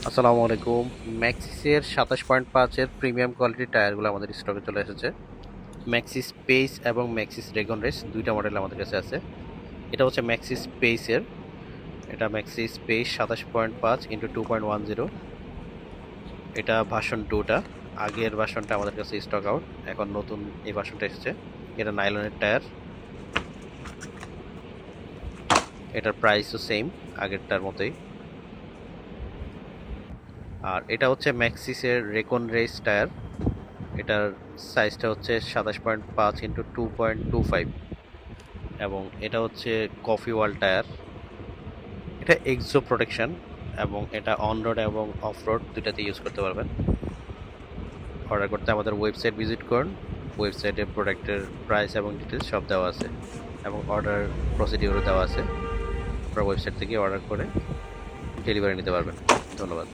আসসালামু আলাইকুম। ম্যাক্সিসের 27.5 এর প্রিমিয়াম কোয়ালিটির টায়ারগুলো আমাদের স্টকে চলে এসেছে। ম্যাক্সিস পেস এবং ম্যাক্সিস রেগন রেস দুইটা মডেল আমাদের কাছে আছে। এটা হচ্ছে ম্যাক্সিস পেসের। এটা ম্যাক্সিস পেস 27.5 ইন্টু 2.10। এটা ভার্সন 2টা। আগের ভার্সনটা আমাদের কাছে স্টক আউট, এখন নতুন এই ভার্সনটা এসেছে। এটা নাইলনের টায়ার। এটার প্রাইসও সেম আগেরটার মতোই। আর এটা হচ্ছে ম্যাক্সিসের রেকন রেস টায়ার। এটার সাইজটা হচ্ছে 27.5 ইন্টু 2.25 এবং এটা হচ্ছে কফি ওয়াল টায়ার। এটা এক্সো প্রোটেকশন এবং এটা অন রোড এবং অফ রোড দুইটাতে ইউজ করতে পারবেন। অর্ডার করতে আমাদের ওয়েবসাইট ভিজিট করুন। ওয়েবসাইটে প্রোডাক্টের প্রাইস এবং ডিটেলস সব দেওয়া আছে এবং অর্ডার প্রসিডিওরও দেওয়া আছে। আপনারা ওয়েবসাইট থেকে অর্ডার করে ডেলিভারি নিতে পারবেন। ধন্যবাদ।